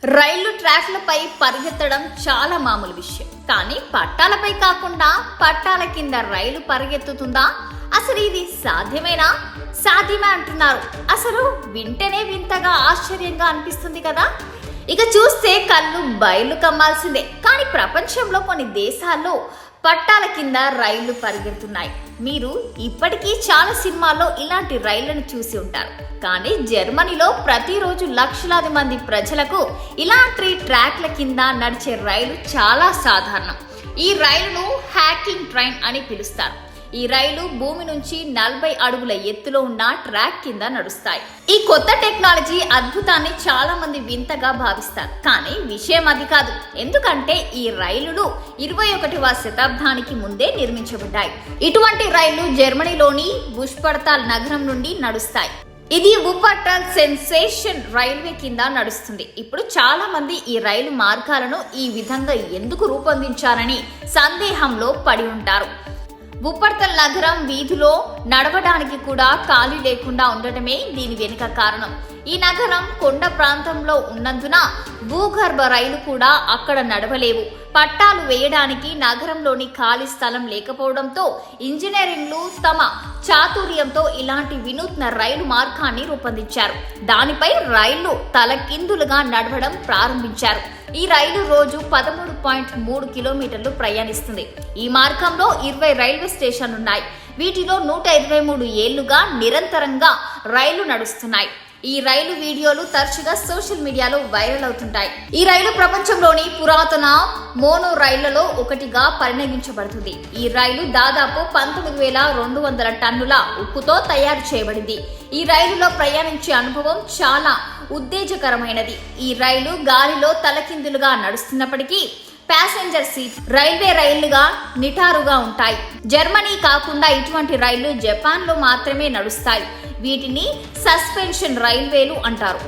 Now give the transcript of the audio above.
రైలు ట్రాక్లపై పరిగెత్తడం చాలా మామూలు విషయం. కానీ పట్టాలపై కాకుండా పట్టాల కింద రైలు పరిగెత్తుతుందా? అసలు ఇది సాధ్యమేనా? సాధ్యమే అంటున్నారు. అసలు వింటేనే వింతగా ఆశ్చర్యంగా అనిపిస్తుంది కదా. ఇక చూస్తే కళ్ళు బయలు కమ్మాల్సిందే. కానీ ప్రపంచంలో కొన్ని దేశాల్లో పట్టాల కింద రైళ్లు పరిగెడుతున్నాయి. మీరు ఇప్పటికీ చాలా సినిమాల్లో ఇలాంటి రైళ్లను చూసి ఉంటారు. కానీ జర్మనీలో ప్రతిరోజు లక్షలాది మంది ప్రజలకు ఇలాంటి ట్రాక్ల కింద నడిచే రైలు చాలా సాధారణం. ఈ రైలును హ్యాకింగ్ ట్రైన్ అని పిలుస్తారు. ఈ రైలు భూమి నుంచి 40 అడుగుల ఎత్తులో ఉన్న ట్రాక్ కింద నడుస్తాయి. ఈ కొత్త టెక్నాలజీ అద్భుతాన్ని చాలా మంది వింతగా భావిస్తారు. కానీ విషయం అది కాదు. ఎందుకంటే ఈ రైలులు 21వ శతాబ్దానికి ముందే నిర్మించబడ్డాయి. ఇటువంటి రైళ్లు జర్మనీలోని బుష్పర్తాల్ నగరం నుండి నడుస్తాయి. ఇది వుపర్టాల్ సెన్సేషన్ రైల్వే కింద నడుస్తుంది. ఇప్పుడు చాలా మంది ఈ రైలు మార్గాలను ఈ విధంగా ఎందుకు రూపొందించారని సందేహంలో పడి ఉంటారు. వుపర్తాల్ నగరం వీధిలో నడవడానికి కూడా ఖాళీ లేకుండా ఉండటమే దీని వెనుక కారణం. ఈ నగరం కొండ ప్రాంతంలో ఉన్నందున భూగర్భ రైలు కూడా అక్కడ నడవలేవు. పట్టాలు వేయడానికి నగరంలోని ఖాళీ స్థలం లేకపోవడంతో ఇంజనీరింగ్లు తమ చాతుర్యంతో ఇలాంటి వినూత్న రైలు మార్గాన్ని రూపొందించారు. దానిపై రైళ్లు తలకిందులుగా నడవడం ప్రారంభించారు. ఈ రైలు రోజు 13.3 కిలోమీటర్లు ప్రయాణిస్తుంది. ఈ మార్గంలో 20 రైల్వే స్టేషన్లున్నాయి. వీటిలో 123 ఏళ్లుగా నిరంతరంగా రైళ్లు నడుస్తున్నాయి. ఈ రైలు వీడియోలు తరచుగా సోషల్ మీడియాలో వైరల్ అవుతుంటాయి. ఈ రైలు ప్రపంచంలోని పురాతన మోనో రైళ్లలో ఒకటిగా పరిగణించబడుతుంది. ఈ రైలు దాదాపు 19,200 టన్నుల ఉక్కుతో తయారు చేయబడింది. ఈ రైలులో ప్రయాణించే అనుభవం చాలా ఉత్తేజకరమైనది. ఈ రైలు గాలిలో తలకిందులుగా నడుస్తున్నప్పటికీ ప్యాసింజర్ సీట్ రైల్వే రైళ్లుగా నిటారుగా ఉంటాయి. జర్మనీ కాకుండా ఇటువంటి రైళ్లు జపాన్లో మాత్రమే నడుస్తాయి. వీటిని సస్పెన్షన్ రైల్వేలు అంటారు.